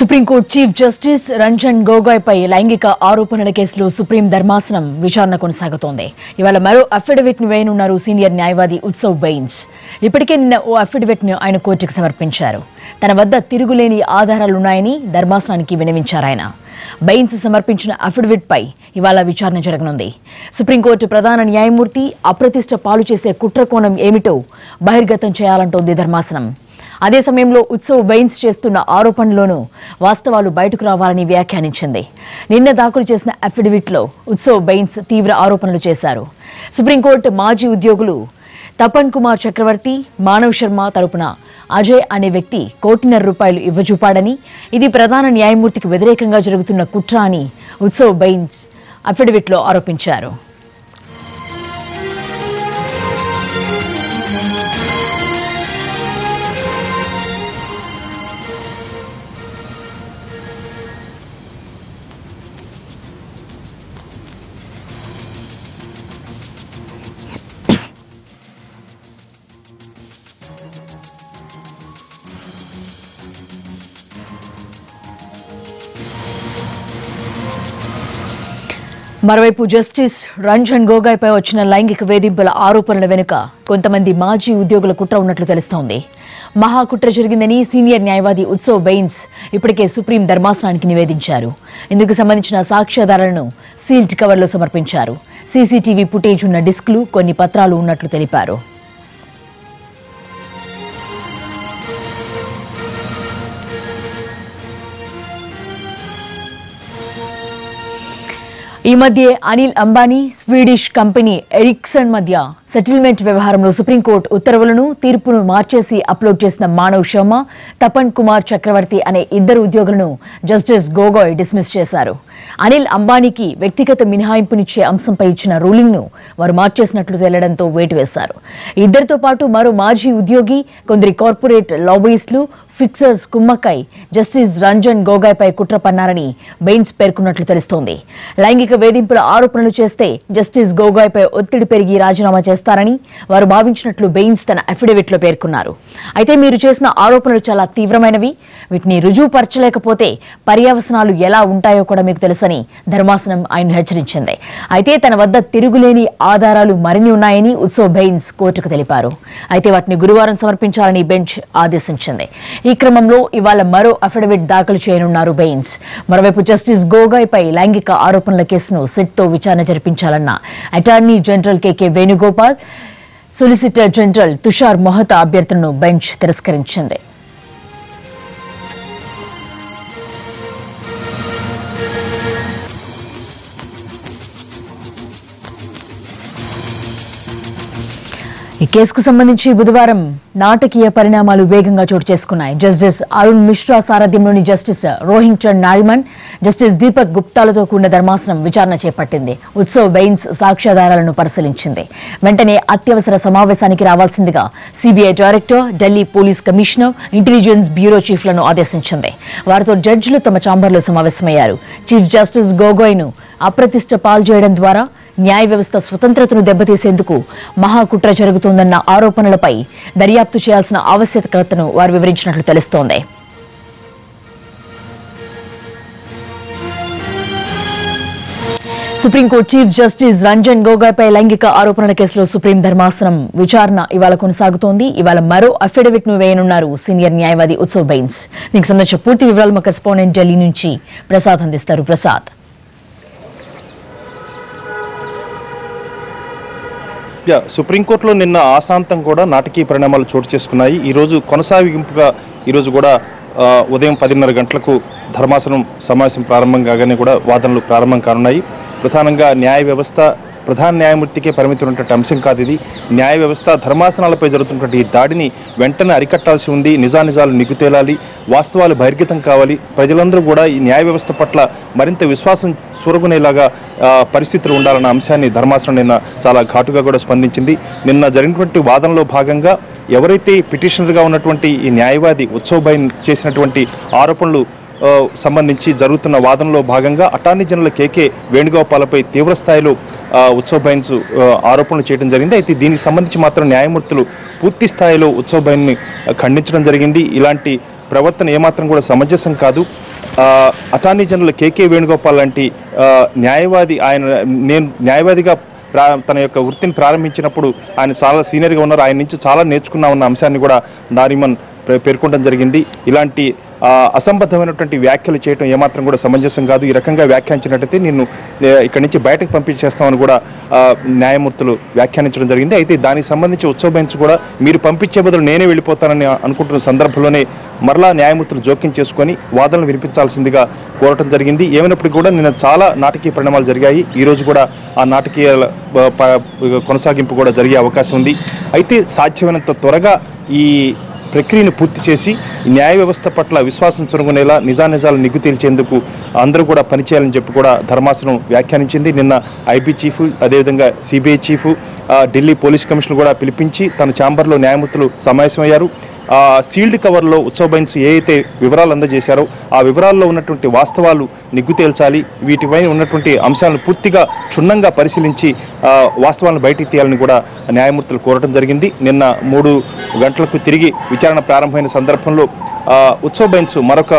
Supreme court chief justice Ranjan Gogoi పై లైంగిక ఆరోపణల కేసులో సుప్రీం ధర్మాసనం విచారణ కొనసాగుతోంది. ఇవాళ మరో అఫిడవిట్ ను వేయనున్నారు సీనియర్ న్యాయవాది ఉత్సవ్ బెయిన్స్. ఇప్పటికే నిన్న ఓ అఫిడవిట్ ను ఆయన కోర్టుకు సమర్పించారు. తన వద్ద తిరుగులేని ఆధారాలున్నాయని ధర్మాసనానికి విన్నవించారు ఆయన. బెయిన్స్ సమర్పించిన అఫిడవిట్ పై ఇవాళ విచారణ జరగనుంది. సుప్రీంకోర్టు ప్రధాన న్యాయమూర్తి అప్రతిష్ట పాలు చేసే కుట్ర కోణం ఏమిటో బహిర్గతం చేయాలంటోంది ధర్మాసనం. అదే సమయంలో ఉత్సవ్ బెయిన్స్ చేస్తున్న ఆరోపణలోనూ వాస్తవాలు బయటకు రావాలని వ్యాఖ్యానించింది. నిన్న దాఖలు చేసిన అఫిడవిట్లో ఉత్సవ్ బెయిన్స్ తీవ్ర ఆరోపణలు చేశారు. సుప్రీంకోర్టు మాజీ ఉద్యోగులు తపన్ కుమార్ చక్రవర్తి, మానవ్ శర్మ తరపున అజయ్ అనే వ్యక్తి ₹1,00,00,000 ఇవ్వజూపాడని, ఇది ప్రధాన న్యాయమూర్తికి వ్యతిరేకంగా జరుగుతున్న కుట్ర అని ఉత్సవ్ బెయిన్స్ అఫిడవిట్లో ఆరోపించారు. మరోవైపు జస్టిస్ రంజన్ గొగోయ్ పై వచ్చిన లైంగిక వేధింపుల ఆరోపణల వెనుక కొంతమంది మాజీ ఉద్యోగుల కుట్ర ఉన్నట్లు తెలుస్తోంది. మహాకుట్ర జరిగిందని సీనియర్ న్యాయవాది ఉత్సవ్ బెయిన్స్ ఇప్పటికే సుప్రీం ధర్మాసనానికి నివేదించారు. ఇందుకు సంబంధించిన సాక్ష్యాధారాలను సీల్డ్ కవర్లో సమర్పించారు. సీసీటీవీ ఫుటేజ్ ఉన్న డిస్క్లు, కొన్ని పత్రాలు ఉన్నట్లు తెలిపారు. ఈ మధ్య Anil Ambani, Swedish company Ericsson మధ్య సెటిల్మెంట్ వ్యవహారంలో సుప్రీంకోర్టు ఉత్తర్వులను, తీర్పును మార్చేసి అప్లోడ్ చేసిన మానవ్ శర్మ, తపన్ కుమార్ చక్రవర్తి అనే ఇద్దరు ఉద్యోగులను జస్టిస్ గొగోయ్ డిస్మిస్ చేశారు. అనిల్ అంబానీకి వ్యక్తిగత మినహాయింపునిచ్చే అంశంపై ఇచ్చిన రూలింగ్ను వారు మార్చేసినట్లు తేలడంతో వేటు వేశారు. ఇద్దరితో పాటు మరో మాజీ ఉద్యోగి, కొందరి కార్పొరేట్ లాబీయిస్టులు, ఫిక్సర్స్ కుమ్మక్కై జస్టిస్ రంజన్ గొగోయ్ పై కుట్ర పన్నారని బెయిన్స్ పేర్కొన్నట్లు తెలుస్తోంది. లైంగిక వేధింపుల ఆరోపణలు చేస్తే జస్టిస్ గొగోయ్ పై ఒత్తిడి పెరిగి రాజీనామా చేస్తారని వారు భావించినట్లు బెయిన్స్ తన అఫిడవిట్లో పేర్కొన్నారు. అయితే మీరు చేసిన ఆరోపణలు చాలా తీవ్రమైనవి, వీటిని రుజువుపరచలేకపోతే పర్యవసనాలు ఎలా ఉంటాయో కూడా మీకు తెలుసని ధర్మాసనం ఆయన హెచ్చరించింది. అయితే తన వద్ద తిరుగులేని ఆధారాలు మరిన్ని ఉన్నాయని ఉత్సవ్ బెయిన్స్ కోర్టుకు తెలిపారు. అయితే వాటిని గురువారం సమర్పించాలని బెంచ్ ఆదేశించింది. ఈ క్రమంలో ఇవాళ మరో అఫిడవిట్ దాఖలు చేయనున్నారు బెయిన్స్. మరోవైపు జస్టిస్ గొగోయ్ పై లైంగిక ఆరోపణల కేసును సిట్తో విచారణ జరిపించాలన్న attorney general K K Venugopal, solicitor general Tushar Mehta అభ్యర్థనను బెంచ్ తిరస్కరించింది. ఈ కేసుకు సంబంధించి బుధవారం నాటకీయ పరిణామాలు వేగంగా చోటు చేసుకున్నాయి. జస్టిస్ అరుణ్ మిశ్రా సారథ్యంలోని జస్టిస్ రోహింగ్టన్ నారిమన్, జస్టిస్ దీపక్ గుప్తాలతో కూడిన ధర్మాసనం విచారణ చేపట్టింది. ఉత్సవ్ బెయిన్స్ సాక్ష్యాధారాలను పరిశీలించింది. వెంటనే అత్యవసర సమావేశానికి రావాల్సిందిగా CBI director, Delhi police commissioner, intelligence bureau చీఫ్లను ఆదేశించింది. వారితో జడ్జిలు తమ ఛాంబర్లో సమావేశమయ్యారు. చీఫ్ జస్టిస్ గొగోయ్ను అప్రతిష్ట పాలు చేయడం ద్వారా న్యాయ వ్యవస్థ స్వతంత్రతను దెబ్బతీసేందుకు మహాకుట్ర జరుగుతోందన్న ఆరోపణలపై దర్యాప్తు చేయాల్సిన ఆవశ్యకతను వారు వివరించినట్లు తెలుస్తోంది. Supreme court chief justice Ranjan Gogoi పై లైంగిక ఆరోపణల కేసులో సుప్రీం ధర్మాసనం విచారణ ఇవాళ కొనసాగుతోంది. ఇవాళ మరో అఫిడవిట్ ను వేయనున్నారు సీనియర్ న్యాయవాది ఉత్సవ్ బెయిన్స్. దీనికి సంబంధించిన పూర్తి వివరాలు మా కరెస్పాండెంట్ ఢిల్లీ నుంచి ప్రసాద్ అందిస్తారు. ప్రసాద్, సుప్రీంకోర్టులో నిన్న ఆశాంతం కూడా నాటకీయ పరిణామాలు చోటు చేసుకున్నాయి. ఈరోజు కొనసాగింపుగా ఈరోజు కూడా ఉదయం 10:30 గంటలకు ధర్మాసనం సమావేశం ప్రారంభం కాగానే కూడా వాదనలు ప్రారంభం కానున్నాయి. ప్రధానంగా న్యాయ వ్యవస్థ ప్రధాన న్యాయమూర్తికే పరిమితమైనటువంటి అంశం కాదు ఇది. న్యాయ వ్యవస్థ ధర్మాసనాలపై జరుగుతున్నటువంటి ఈ దాడిని వెంటనే అరికట్టాల్సి ఉంది. నిజానిజాలు నిగ్గుతేలాలి, వాస్తవాలు బహిర్గతం కావాలి. ప్రజలందరూ కూడా ఈ న్యాయ వ్యవస్థ పట్ల మరింత విశ్వాసం చూరగొనేలాగా పరిస్థితులు ఉండాలన్న అంశాన్ని ధర్మాసనం నిన్న చాలా ఘాటుగా కూడా స్పందించింది. నిన్న జరిగినటువంటి వాదనలో భాగంగా ఎవరైతే పిటిషనర్గా ఉన్నటువంటి ఈ న్యాయవాది ఉత్సవ్ బెయిన్ చేసినటువంటి ఆరోపణలు సంబంధించి జరుగుతున్న వాదనలో భాగంగా అటార్నీ జనరల్ కేకే వేణుగోపాల్పై తీవ్ర స్థాయిలో ఉత్సవ్ బెయిన్స్ ఆరోపణలు చేయడం జరిగింది. అయితే దీనికి సంబంధించి మాత్రం న్యాయమూర్తులు పూర్తి స్థాయిలో ఉత్సవ్ బెయిన్ని ఖండించడం జరిగింది. ఇలాంటి ప్రవర్తన ఏమాత్రం కూడా సమంజసం కాదు. అటార్నీ జనరల్ కేకే వేణుగోపాల్ లాంటి న్యాయవాది, నేను న్యాయవాదిగా తన యొక్క వృత్తిని ప్రారంభించినప్పుడు ఆయన చాలా సీనియర్గా ఉన్నారు, ఆయన నుంచి చాలా నేర్చుకున్నామన్న అంశాన్ని కూడా నారిమన్ పేర్కొనడం జరిగింది. ఇలాంటి అసంబద్ధమైనటువంటి వ్యాఖ్యలు చేయడం ఏమాత్రం కూడా సమంజసం కాదు. ఈ రకంగా వ్యాఖ్యానించినట్టయితే నిన్ను ఇక్కడి నుంచి బయటకు పంపించేస్తామని కూడా న్యాయమూర్తులు వ్యాఖ్యానించడం జరిగింది. అయితే దానికి సంబంధించి ఉత్సవ బెంచ్ కూడా మీరు పంపించే బదులు నేనే వెళ్ళిపోతానని అనుకుంటున్న సందర్భంలోనే మరలా న్యాయమూర్తులు జోక్యం చేసుకొని వాదనలు వినిపించాల్సిందిగా కోరటం జరిగింది. ఏమైనప్పటికీ కూడా నిన్న చాలా నాటకీయ పరిణామాలు జరిగాయి. ఈరోజు కూడా ఆ నాటకీయ కొనసాగింపు కూడా జరిగే అవకాశం ఉంది. అయితే సాధ్యమైనంత త్వరగా ఈ ప్రక్రియను పూర్తి చేసి న్యాయ వ్యవస్థ పట్ల విశ్వాసం చురుకునేలా నిజానిజాలు నిగ్గు తేల్చేందుకు అందరూ కూడా పనిచేయాలని చెప్పి కూడా ధర్మాసనం వ్యాఖ్యానించింది. నిన్న ఐబీ చీఫ్, అదేవిధంగా CBI chief, Delhi police commissioner కూడా పిలిపించి తన ఛాంబర్లో న్యాయమూర్తులు సమావేశమయ్యారు. సీల్డ్ కవర్లో ఉత్సవ బెంచ్ ఏ అయితే వివరాలు అందజేశారో ఆ వివరాల్లో ఉన్నటువంటి వాస్తవాలు నిగ్గు తేల్చాలి, వీటిపై ఉన్నటువంటి అంశాలను పూర్తిగా క్షుణ్ణంగా పరిశీలించి వాస్తవాలను బయటికి తీయాలని కూడా న్యాయమూర్తులు కోరడం జరిగింది. నిన్న 3 గంటలకు తిరిగి విచారణ ప్రారంభమైన సందర్భంలో ఉత్సవ బెంచ్ మరొక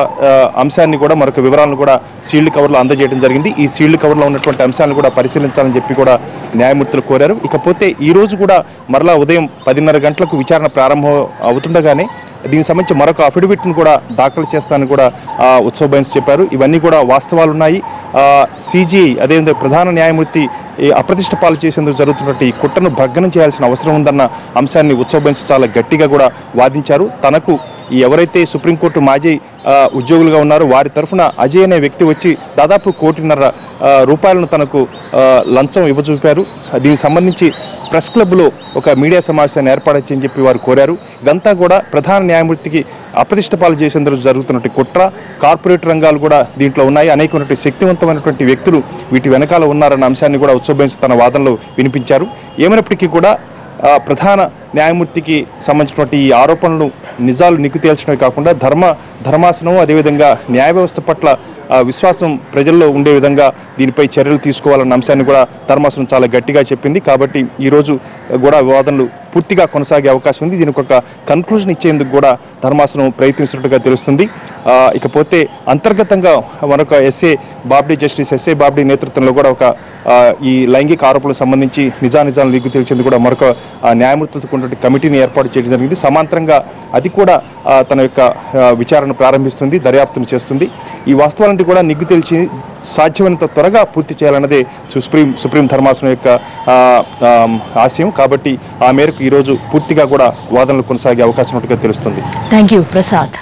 అంశాన్ని కూడా, మరొక వివరాలను కూడా సీల్డ్ కవర్లో అందజేయడం జరిగింది. ఈ సీల్డ్ కవర్లో ఉన్నటువంటి అంశాలను కూడా పరిశీలించాలని చెప్పి కూడా న్యాయమూర్తులు కోరారు. ఇకపోతే ఈరోజు కూడా మరలా ఉదయం 10:30 గంటలకు విచారణ ప్రారంభం అవుతుండగానే దీనికి సంబంధించి మరొక అఫిడవిట్ను కూడా దాఖలు చేస్తానని కూడా ఉత్సవ బెంచ్ చెప్పారు. ఇవన్నీ కూడా వాస్తవాలు ఉన్నాయి. సిజిఐ అదేవిధంగా ప్రధాన న్యాయమూర్తి అప్రతిష్ట పాలు చేసేందుకు జరుగుతున్నట్టు ఈ కుట్రను భగ్నం చేయాల్సిన అవసరం ఉందన్న అంశాన్ని ఉత్సవ బెంచ్ చాలా గట్టిగా కూడా వాదించారు. తనకు ఎవరైతే సుప్రీంకోర్టు మాజీ ఉద్యోగులుగా ఉన్నారో వారి తరఫున అజయ్ అనే వ్యక్తి వచ్చి దాదాపు 1.5 కోటి రూపాయలను తనకు లంచం ఇవ్వజూపారు. దీనికి సంబంధించి ప్రెస్ క్లబ్లో ఒక మీడియా సమావేశాన్ని ఏర్పాటు చేయని చెప్పి వారు కోరారు. ఇదంతా కూడా ప్రధాన న్యాయమూర్తికి అప్రతిష్ట పాలు చేసేందుకు జరుగుతున్నట్టు కుట్ర. కార్పొరేట్ రంగాలు కూడా దీంట్లో ఉన్నాయి, అనేకమైనటువంటి శక్తివంతమైనటువంటి వ్యక్తులు వీటి వెనకాల ఉన్నారన్న అంశాన్ని కూడా ఉత్సవ బెంచ్ తన వాదనలో వినిపించారు. ఏమైనప్పటికీ కూడా ప్రధాన న్యాయమూర్తికి సంబంధించినటువంటి ఈ ఆరోపణలు నిజాలు నిగ్గు తేల్చడమే కాకుండా ధర్మాసనం అదేవిధంగా న్యాయ వ్యవస్థ పట్ల విశ్వాసం ప్రజల్లో ఉండే విధంగా దీనిపై చర్యలు తీసుకోవాలన్న అంశాన్ని కూడా ధర్మాసనం చాలా గట్టిగా చెప్పింది. కాబట్టి ఈరోజు కూడా వాదనలు పూర్తిగా కొనసాగే అవకాశం ఉంది. దీనికి ఒక కన్క్లూజన్ ఇచ్చేందుకు కూడా ధర్మాసనం ప్రయత్నిస్తున్నట్టుగా తెలుస్తుంది. ఇకపోతే అంతర్గతంగా మరొక జస్టిస్ ఎస్ఏ బాబ్డీ నేతృత్వంలో కూడా ఒక ఈ లైంగిక ఆరోపణలకు సంబంధించి నిజాలు నిగ్గు తేల్చేందుకు కూడా మరొక న్యాయమూర్తులతో ఉన్నటువంటి కమిటీని ఏర్పాటు చేయడం జరిగింది. సమాంతరంగా అది కూడా తన యొక్క విచారణ ప్రారంభిస్తుంది, దర్యాప్తును చేస్తుంది. ఈ వాస్తవాలంటే కూడా నిగ్గు తేల్చి సాధ్యమైనంత త్వరగా పూర్తి చేయాలన్నదే సుప్రీం ధర్మాసనం యొక్క ఆశయం. కాబట్టి ఆ మేరకు ఈరోజు పూర్తిగా కూడా వాదనలు కొనసాగే అవకాశం ఉన్నట్టుగా తెలుస్తుంది. Thank you Prasad.